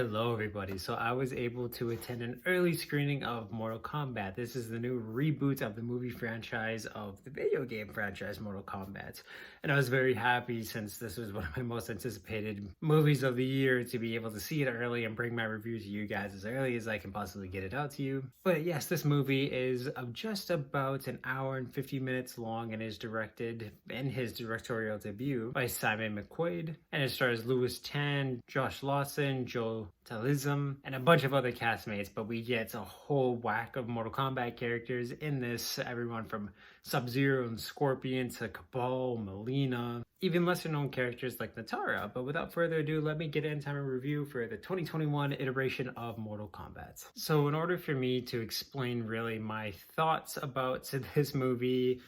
Hello, everybody. So I was able to attend an early screening of Mortal Kombat. This is the new reboot of the movie franchise of the video game franchise Mortal Kombat. And I was very happy since this was one of my most anticipated movies of the year to be able to see it early and bring my review to you guys as early as I can possibly get it out to you. But yes, this movie is of just about an hour and 50 minutes long and is directed in his directorial debut by Simon McQuaid. And it stars Louis Tan, Josh Lawson, Joe Talism, and a bunch of other castmates, but we get a whole whack of Mortal Kombat characters in this. Everyone from Sub-Zero and Scorpion to Cabal, Melina, even lesser known characters like Natara. But without further ado, let me get into my review for the 2021 iteration of Mortal Kombat. So in order for me to explain really my thoughts about this movie,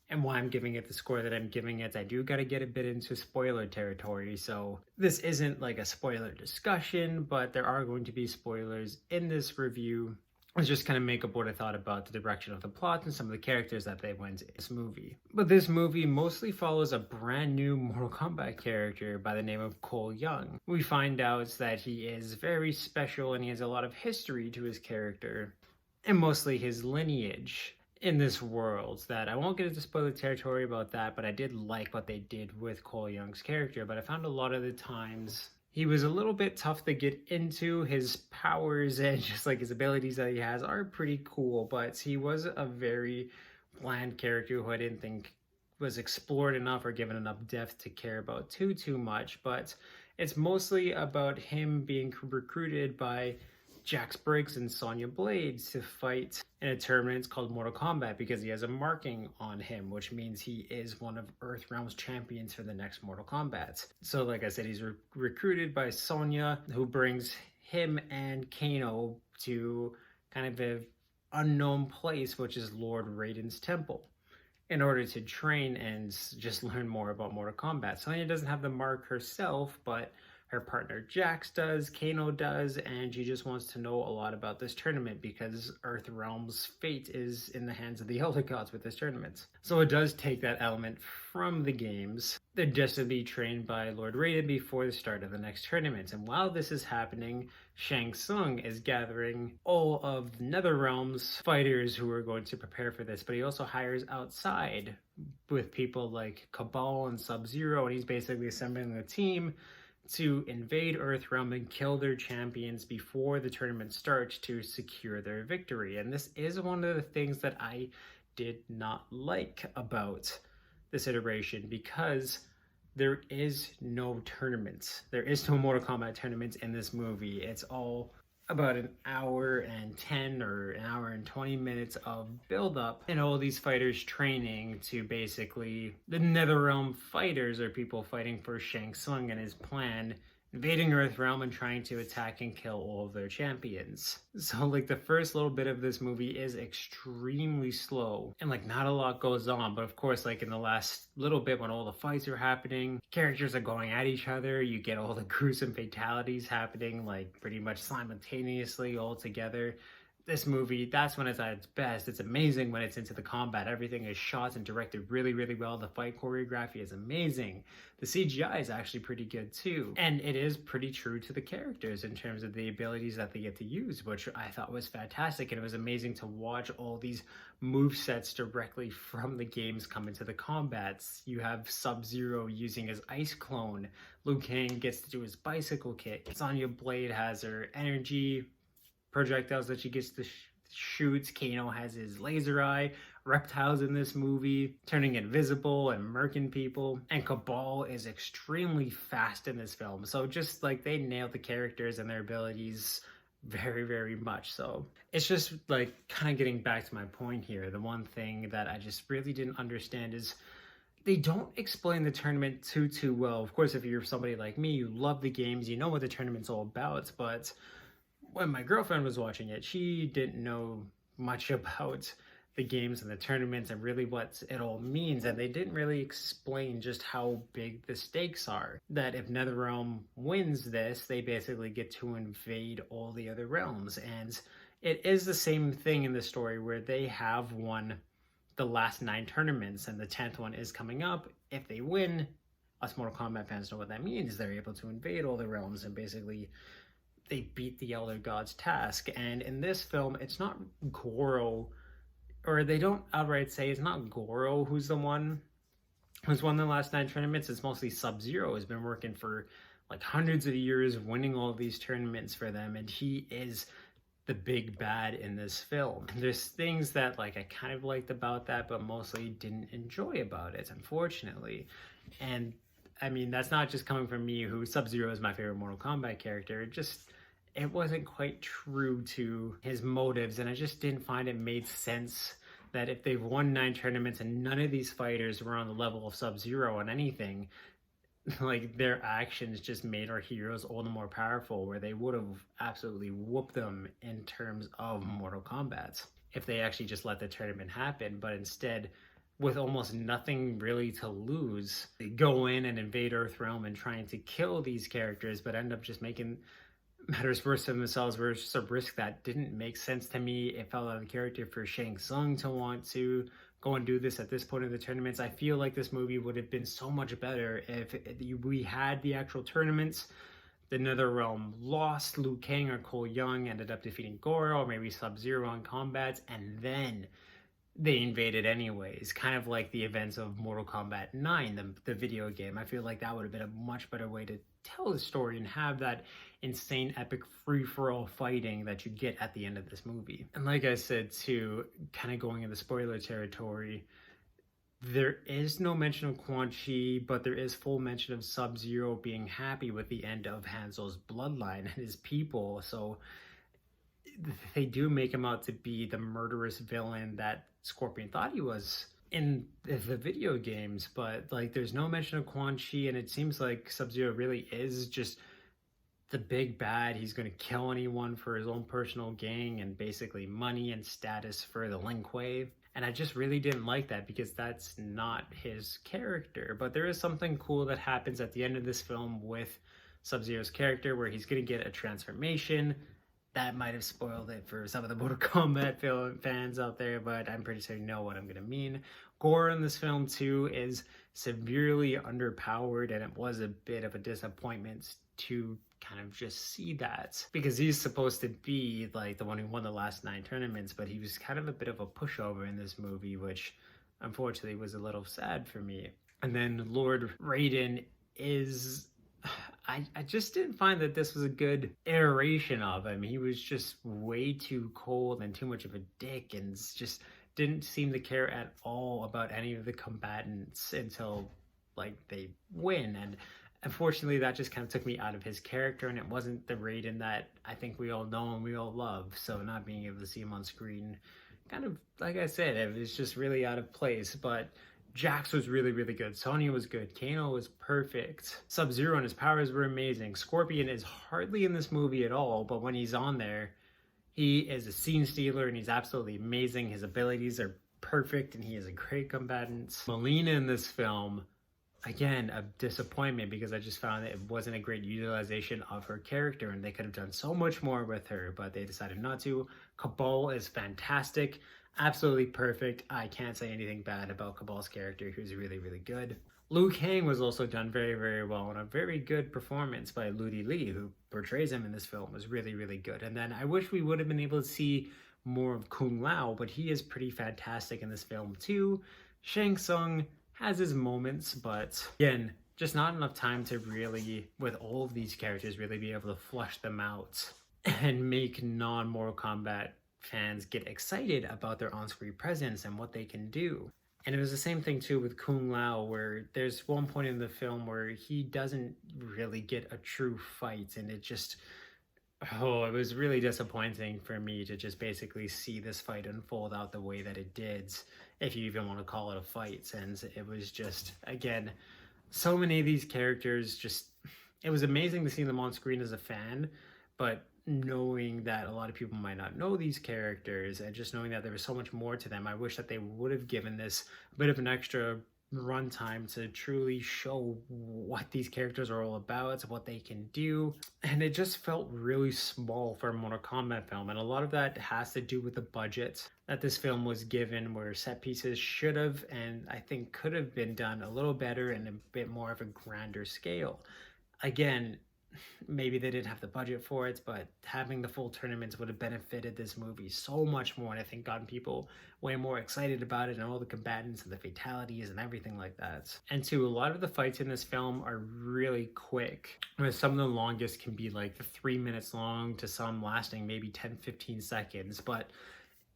and why I'm giving it the score that I'm giving it, I do gotta get a bit into spoiler territory. So this isn't like a spoiler discussion, but there are going to be spoilers in this review. Let's just kind of make up what I thought about the direction of the plot and some of the characters that they went in this movie. But this movie mostly follows a brand new Mortal Kombat character by the name of Cole Young. We find out that he is very special and he has a lot of history to his character and mostly his lineage in this world. That I won't get into spoiler territory about that, but I did like what they did with Cole Young's character. But I found a lot of the times he was a little bit tough to get into. His powers and just like his abilities that he has are pretty cool, but he was a very bland character who I didn't think was explored enough or given enough depth to care about too much. But it's mostly about him being recruited by Jax Briggs and Sonya Blade to fight in a tournament called Mortal Kombat because he has a marking on him, which means he is one of Earthrealm's champions for the next Mortal Kombat. So like I said, he's recruited by Sonya, who brings him and Kano to kind of an unknown place, which is Lord Raiden's temple, in order to train and just learn more about Mortal Kombat. Sonya doesn't have the mark herself, but her partner Jax does, Kano does, and she just wants to know a lot about this tournament because Earthrealm's fate is in the hands of the Elder Gods with this tournament. So it does take that element from the games. They're just to be trained by Lord Raiden before the start of the next tournament. And while this is happening, Shang Tsung is gathering all of NetherRealm's fighters who are going to prepare for this, but he also hires outside with people like Cabal and Sub-Zero, and he's basically assembling a team to invade Earthrealm and kill their champions before the tournament starts to secure their victory. And this is one of the things that I did not like about this iteration, because there is no tournaments. There is no Mortal Kombat tournaments in this movie. It's all about an hour and 10 or an hour and 20 minutes of build-up and all these fighters training to basically the NetherRealm fighters, or people fighting for Shang Tsung and his plan, invading Earthrealm and trying to attack and kill all of their champions. So like the first little bit of this movie is extremely slow and like not a lot goes on, but of course like in the last little bit when all the fights are happening, characters are going at each other, you get all the gruesome fatalities happening like pretty much simultaneously all together. This movie, that's when it's at its best. It's amazing when it's into the combat. Everything is shot and directed really well. The fight choreography is amazing. The CGI is actually pretty good too. And it is pretty true to the characters in terms of the abilities that they get to use, which I thought was fantastic. And it was amazing to watch all these movesets directly from the games come into the combats. You have Sub-Zero using his ice clone. Liu Kang gets to do his bicycle kick. Sonya Blade has her energy projectiles that she gets to shoot. Kano has his laser eye. Reptiles in this movie turning invisible and murking people. And Cabal is extremely fast in this film. So just like they nailed the characters and their abilities very much. So it's just like kind of getting back to my point here. The one thing that I just really didn't understand is they don't explain the tournament too well. Of course, if you're somebody like me, you love the games, you know what the tournament's all about, but when my girlfriend was watching it, she didn't know much about the games and the tournaments and really what it all means, and they didn't really explain just how big the stakes are. That if NetherRealm wins this, they basically get to invade all the other realms, and it is the same thing in the story where they have won the last 9 tournaments and the 10th one is coming up. If they win, us Mortal Kombat fans know what that means. They're able to invade all the realms and basically they beat the Elder Gods task. And in this film, it's not Goro, or they don't outright say it's not Goro who's won the last 9 tournaments. It's mostly Sub-Zero, who's been working for like hundreds of years, winning all of these tournaments for them, and he is the big bad in this film. There's things that like I kind of liked about that, but mostly didn't enjoy about it, unfortunately. And I mean, that's not just coming from me, who Sub-Zero is my favorite Mortal Kombat character. It wasn't quite true to his motives, and I just didn't find it made sense that if they've won 9 tournaments and none of these fighters were on the level of Sub-Zero on anything, like their actions just made our heroes all the more powerful, where they would have absolutely whooped them in terms of Mortal Kombat if they actually just let the tournament happen. But instead, with almost nothing really to lose, they go in and invade Earthrealm and trying to kill these characters, but end up just making matters worse for themselves, where it's just a risk that didn't make sense to me. It felt out of character for Shang Tsung to want to go and do this at this point in the tournaments. I feel like this movie would have been so much better if we had the actual tournaments. The NetherRealm lost, Liu Kang or Cole Young ended up defeating Goro, or maybe Sub-Zero on combats, and then they invaded anyways, kind of like the events of Mortal Kombat 9, the video game. I feel like that would have been a much better way to tell the story and have that insane epic free-for-all fighting that you get at the end of this movie. And like I said too, kind of going into spoiler territory, there is no mention of Quan Chi, but there is full mention of Sub-Zero being happy with the end of Hanzo's bloodline and his people. So they do make him out to be the murderous villain that Scorpion thought he was in the video games, but like there's no mention of Quan Chi, and it seems like Sub-Zero really is just the big bad. He's going to kill anyone for his own personal gain and basically money and status for the Lin Kuei. And I just really didn't like that, because that's not his character. But there is something cool that happens at the end of this film with Sub-Zero's character, where he's going to get a transformation. That might have spoiled it for some of the Mortal Kombat film fans out there, but I'm pretty sure you know what I'm going to mean. Gore in this film, too, is severely underpowered, and it was a bit of a disappointment to kind of just see that, because he's supposed to be like the one who won the last 9 tournaments, but he was kind of a bit of a pushover in this movie, which unfortunately was a little sad for me. And then Lord Raiden is... I just didn't find that this was a good iteration of him. He was just way too cold and too much of a dick, and just didn't seem to care at all about any of the combatants until like they win. And unfortunately, that just kind of took me out of his character, and it wasn't the Raiden that I think we all know and we all love. So not being able to see him on screen, kind of, like I said, it was just really out of place. But Jax was really, really good. Sonya was good. Kano was perfect. Sub-Zero and his powers were amazing. Scorpion is hardly in this movie at all, but when he's on there, he is a scene stealer, and he's absolutely amazing. His abilities are perfect, and he is a great combatant. Melina in this film, again, a disappointment, because I just found that it wasn't a great utilization of her character, and they could have done so much more with her, but they decided not to. Cabal is fantastic. Absolutely perfect. I can't say anything bad about Cabal's character, who's really, really good. Liu Kang was also done very, very well, and a very good performance by Ludi Li, who portrays him in this film, was really, really good. And then I wish we would have been able to see more of Kung Lao, but he is pretty fantastic in this film too. Shang Tsung has his moments, but again, just not enough time to really, with all of these characters, really be able to flush them out and make non-Mortal Kombat fans get excited about their on-screen presence and what they can do. And it was the same thing too with Kung Lao, where there's one point in the film where he doesn't really get a true fight, and it just, it was really disappointing for me to just basically see this fight unfold out the way that it did, if you even want to call it a fight, since it was just, again, so many of these characters, just, it was amazing to see them on screen as a fan, but knowing that a lot of people might not know these characters, and just knowing that there was so much more to them, I wish that they would have given this a bit of an extra runtime to truly show what these characters are all about, what they can do. And it just felt really small for a Mortal Kombat film, and a lot of that has to do with the budget that this film was given, where set pieces should have, and I think could have been done a little better and a bit more of a grander scale. Again, maybe they didn't have the budget for it, but having the full tournaments would have benefited this movie so much more, and I think gotten people way more excited about it and all the combatants and the fatalities and everything like that. And two, a lot of the fights in this film are really quick. Where some of the longest can be like 3 minutes long to some lasting maybe 10-15 seconds, but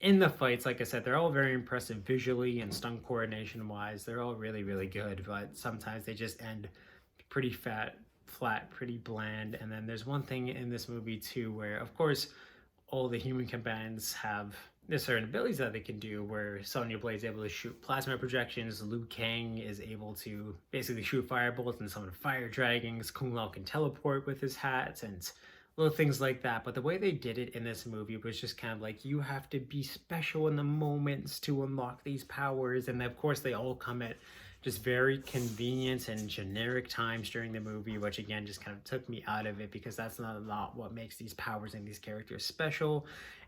in the fights, like I said, they're all very impressive visually and stunt coordination wise. They're all really, really good, but sometimes they just end pretty flat, pretty bland. And then there's one thing in this movie too, where of course all the human combatants have there's certain abilities that they can do where Sonya Blade's able to shoot plasma projections, Liu Kang is able to basically shoot firebolts and summon fire dragons, Kung Lao can teleport with his hats and little things like that. But the way they did it in this movie was just kind of like you have to be special in the moments to unlock these powers. And of course they all come at just very convenient and generic times during the movie, which again just kind of took me out of it because that's not what makes these powers and these characters special.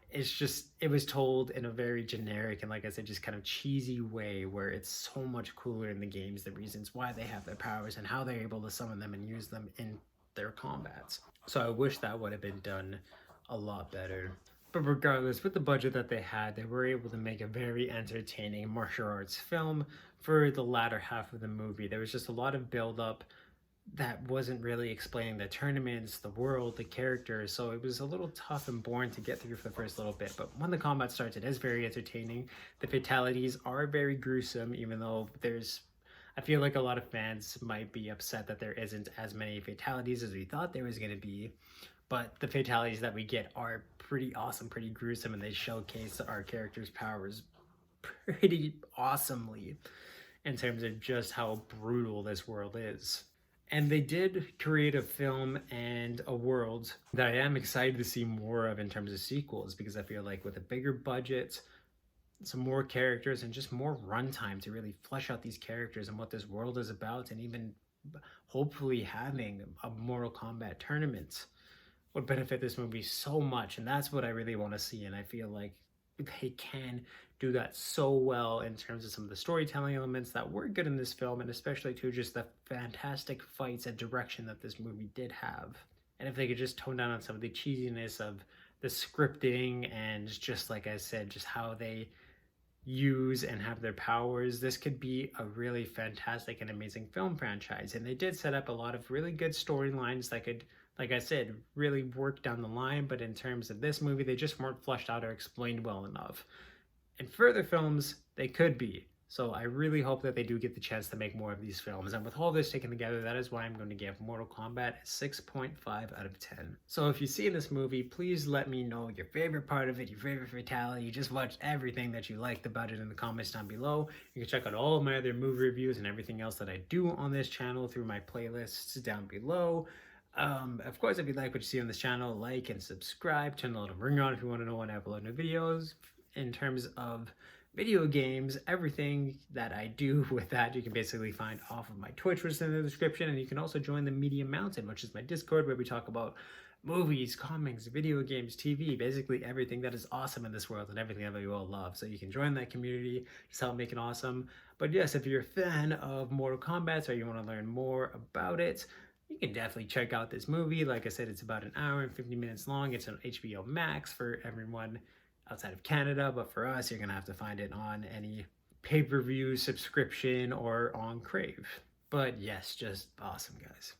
It's just it was told in a very generic and like I said just kind of cheesy way where it's so much cooler in the games, the reasons why they have their powers and how they're able to summon them and use them in their combats. So I wish that would have been done a lot better. But regardless, with the budget that they had, they were able to make a very entertaining martial arts film for the latter half of the movie. There was just a lot of build up that wasn't really explaining the tournaments, the world, the characters, so it was a little tough and boring to get through for the first little bit. But when the combat starts, it is very entertaining. The fatalities are very gruesome, even though I feel like a lot of fans might be upset that there isn't as many fatalities as we thought there was going to be. But the fatalities that we get are pretty awesome, pretty gruesome, and they showcase our characters' powers pretty awesomely in terms of just how brutal this world is. And they did create a film and a world that I am excited to see more of in terms of sequels because I feel like with a bigger budget, some more characters, and just more runtime to really flesh out these characters and what this world is about, and even hopefully having a Mortal Kombat tournament would benefit this movie so much. And that's what I really want to see. And I feel like they can do that so well in terms of some of the storytelling elements that were good in this film, and especially to just the fantastic fights and direction that this movie did have. And if they could just tone down on some of the cheesiness of the scripting and just like I said, just how they use and have their powers, this could be a really fantastic and amazing film franchise. And they did set up a lot of really good storylines that could, like I said, really work down the line. But in terms of this movie, they just weren't fleshed out or explained well enough. In further films, they could be. So I really hope that they do get the chance to make more of these films. And with all this taken together, that is why I'm going to give Mortal Kombat a 6.5 out of 10. So if you see in this movie, please let me know your favorite part of it, your favorite fatality. Just watch everything that you liked about it in the comments down below. You can check out all of my other movie reviews and everything else that I do on this channel through my playlists down below. Of course, if you like what you see on this channel, like and subscribe. Turn the little ring on if you want to know when I upload new videos. In terms of video games, everything that I do with that you can basically find off of my Twitch, which is in the description, and you can also join the Media Mountain, which is my Discord where we talk about movies, comics, video games, TV, basically everything that is awesome in this world and everything that we all love. So you can join that community, just help make it awesome. But yes, if you're a fan of Mortal Kombat or you want to learn more about it, you can definitely check out this movie. Like I said, it's about an hour and 50 minutes long. It's on HBO Max for everyone outside of Canada, but for us, you're gonna have to find it on any pay-per-view subscription or on Crave. But yes, just awesome, guys.